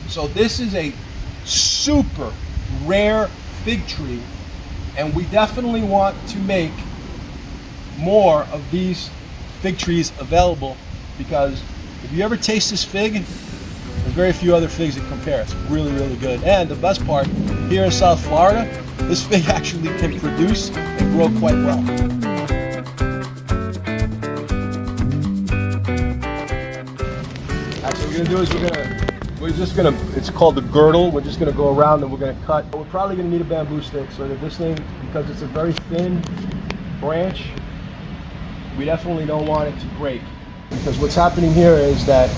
So this is a super rare fig tree, and we definitely want to make more of these fig trees available, because if you ever taste this fig, there's very few other figs that compare. It's really, really good. And the best part, here in South Florida, this fig actually can produce and grow quite well. Actually, what we're gonna do is it's called the girdle. We're just gonna go around and we're gonna cut. We're probably gonna need a bamboo stick so that this thing, because it's a very thin branch, we definitely don't want it to break. Because what's happening here is that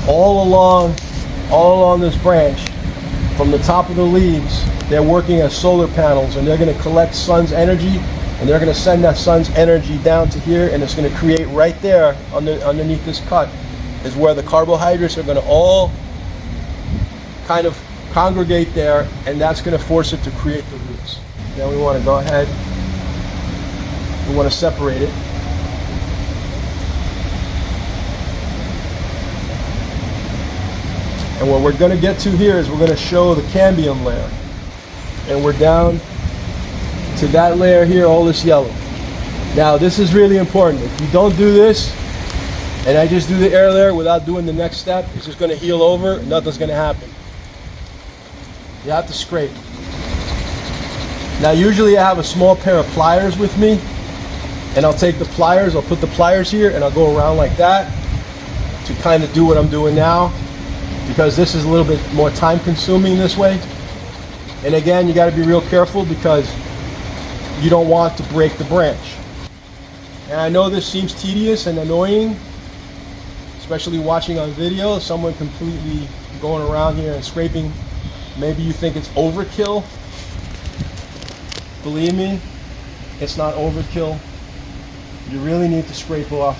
all along this branch, from the top of the leaves, they're working as solar panels, and they're going to collect sun's energy, and they're going to send that sun's energy down to here, and it's going to create right there underneath this cut is where the carbohydrates are going to all kind of congregate there, and that's going to force it to create the roots. Then we want to go ahead, we want to separate it. And what we're going to get to here is we're going to show the cambium layer. And we're down to that layer here, all this yellow. Now this is really important. If you don't do this, and I just do the air layer without doing the next step, it's just going to heal over, and nothing's going to happen. You have to scrape. Now usually I have a small pair of pliers with me, and I'll take the pliers, I'll put the pliers here, and I'll go around like that to kind of do what I'm doing now, because this is a little bit more time consuming this way. And again, you got to be real careful because you don't want to break the branch. And I know this seems tedious and annoying, especially watching on video, someone completely going around here and scraping. Maybe you think it's overkill. Believe me, it's not overkill. You really need to scrape off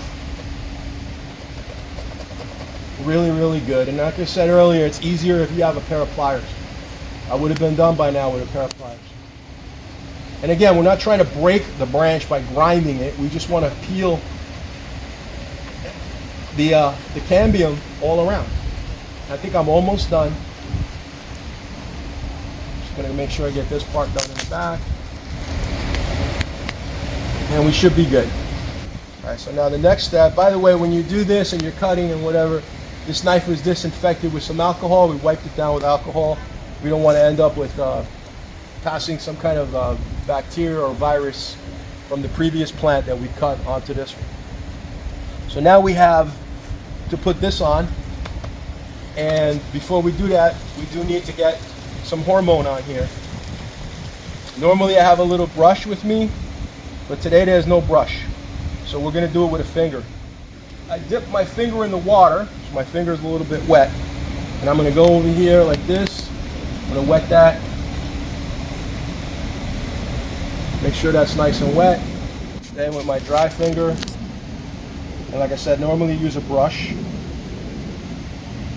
really, really good. And like I said earlier, it's easier if you have a pair of pliers. I would have been done by now with a pair of pliers. And again, we're not trying to break the branch by grinding it. We just want to peel the cambium all around. I think I'm almost done. Just going to make sure I get this part done in the back. And we should be good. All right, so now the next step, by the way, when you do this and you're cutting and whatever, this knife was disinfected with some alcohol. We wiped it down with alcohol. We don't want to end up with passing some kind of bacteria or virus from the previous plant that we cut onto this one. So now we have to put this on. And before we do that, we do need to get some hormone on here. Normally I have a little brush with me, but today there's no brush. So we're going to do it with a finger. I dip my finger in the water, so my finger is a little bit wet. And I'm going to go over here like this. I'm going to wet that. Make sure that's nice and wet. Then with my dry finger, and like I said, normally use a brush.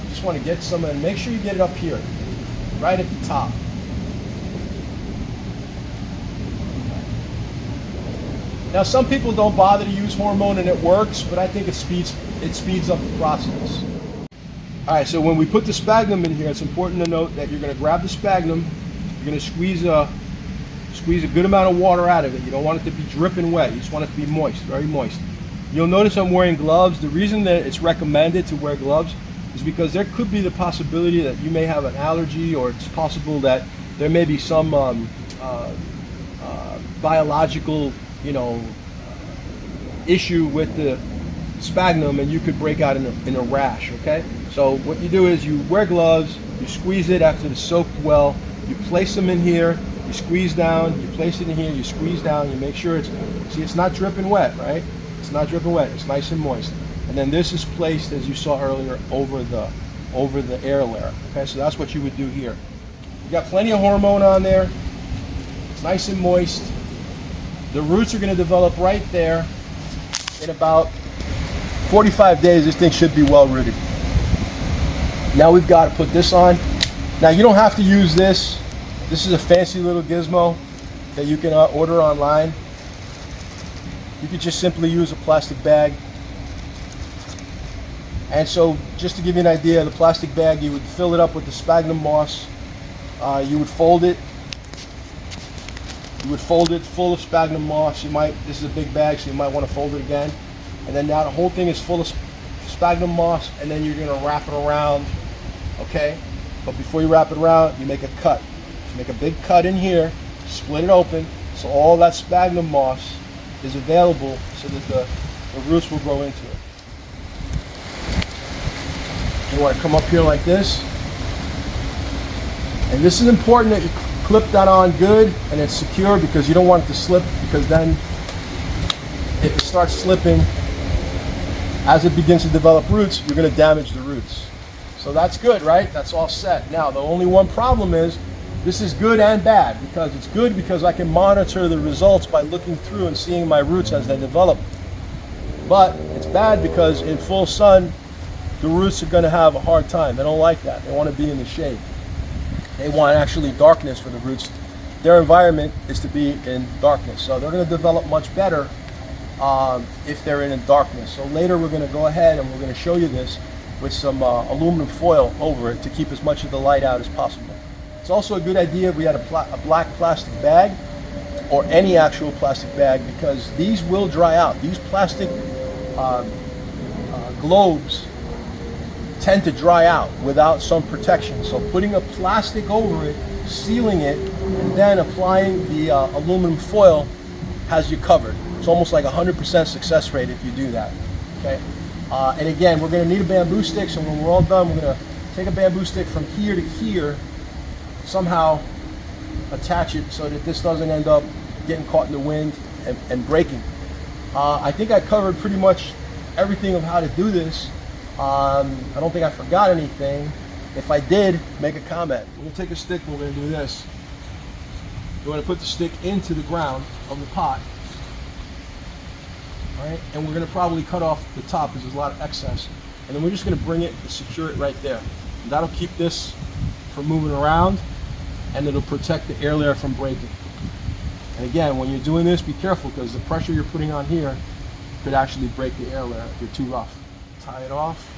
Just want to get some, and make sure you get it up here, right at the top. Now some people don't bother to use hormone and it works, but I think it speeds up the process. All right, so when we put the sphagnum in here, it's important to note that you're going to grab the sphagnum, you're going to squeeze a good amount of water out of it. You don't want it to be dripping wet. You just want it to be moist, very moist. You'll notice I'm wearing gloves. The reason that it's recommended to wear gloves is because there could be the possibility that you may have an allergy, or it's possible that there may be some biological, issue with the sphagnum, and you could break out in a rash, okay? So what you do is you wear gloves, you squeeze it after it's soaked well, you place them in here, you squeeze down, you place it in here, you squeeze down, you make sure it's not dripping wet, right? It's not dripping wet, it's nice and moist. And then this is placed, as you saw earlier, over the air layer, okay? So that's what you would do here. You got plenty of hormone on there, it's nice and moist. The roots are going to develop right there. In about 45 days, this thing should be well rooted. Now we've got to put this on. Now you don't have to use this. This is a fancy little gizmo that you can order online. You could just simply use a plastic bag. And so, just to give you an idea, the plastic bag, you would fill it up with the sphagnum moss. You would fold it. You would fold it full of sphagnum moss. This is a big bag, so you might want to fold it again. And then now the whole thing is full of sphagnum moss, and then you're going to wrap it around, okay? But before you wrap it around, you make a cut. You make a big cut in here, split it open, so all that sphagnum moss is available so that the roots will grow into it. You want to come up here like this. And this is important that you clip that on good and it's secure, because you don't want it to slip, because then if it starts slipping as it begins to develop roots, you're going to damage the roots. So that's good, right? That's all set. Now, the only one problem is this is good and bad, because it's good because I can monitor the results by looking through and seeing my roots as they develop. But it's bad because in full sun, the roots are going to have a hard time. They don't like that. They want to be in the shade. They want actually darkness for the roots. Their environment is to be in darkness. So they're going to develop much better if they're in darkness. So later we're going to go ahead and we're going to show you this with some aluminum foil over it to keep as much of the light out as possible. It's also a good idea if we had a black plastic bag or any actual plastic bag, because these will dry out. These plastic globes tend to dry out without some protection. So putting a plastic over it, sealing it, and then applying the aluminum foil has you covered. It's almost like 100% success rate if you do that. Okay. And again, we're going to need a bamboo stick. So when we're all done, we're going to take a bamboo stick from here to here, somehow attach it so that this doesn't end up getting caught in the wind and breaking. I think I covered pretty much everything of how to do this. I don't think I forgot anything. If I did, make a comment. We're going to take a stick and we're going to do this. You want to put the stick into the ground of the pot. All right? And we're going to probably cut off the top because there's a lot of excess. And then we're just going to bring it and secure it right there. And that'll keep this from moving around, and it'll protect the air layer from breaking. And again, when you're doing this, be careful, because the pressure you're putting on here could actually break the air layer if you're too rough. Tie it off.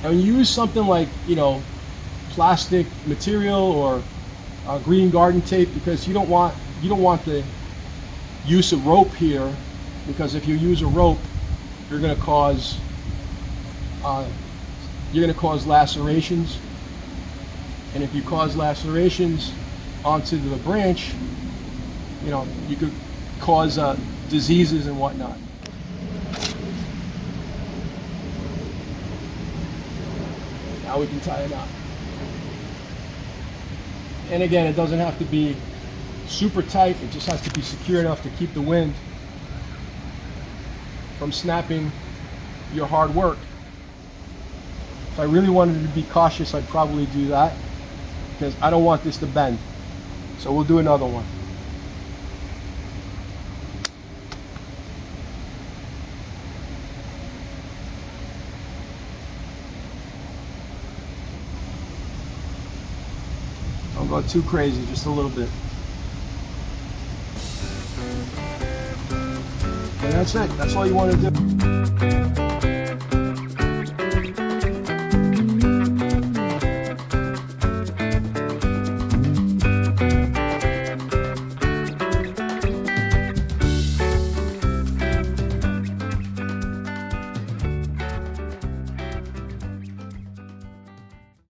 And when you use something like, plastic material or green garden tape, because you don't want the use of rope here, because if you use a rope, you're going to cause lacerations, and if you cause lacerations onto the branch, you could cause diseases and whatnot. Now we can tie it up. And again, it doesn't have to be super tight, it just has to be secure enough to keep the wind from snapping your hard work. If I really wanted to be cautious, I'd probably do that, because I don't want this to bend. So we'll do another one. Don't go too crazy, just a little bit. And that's it. That's all you want to do.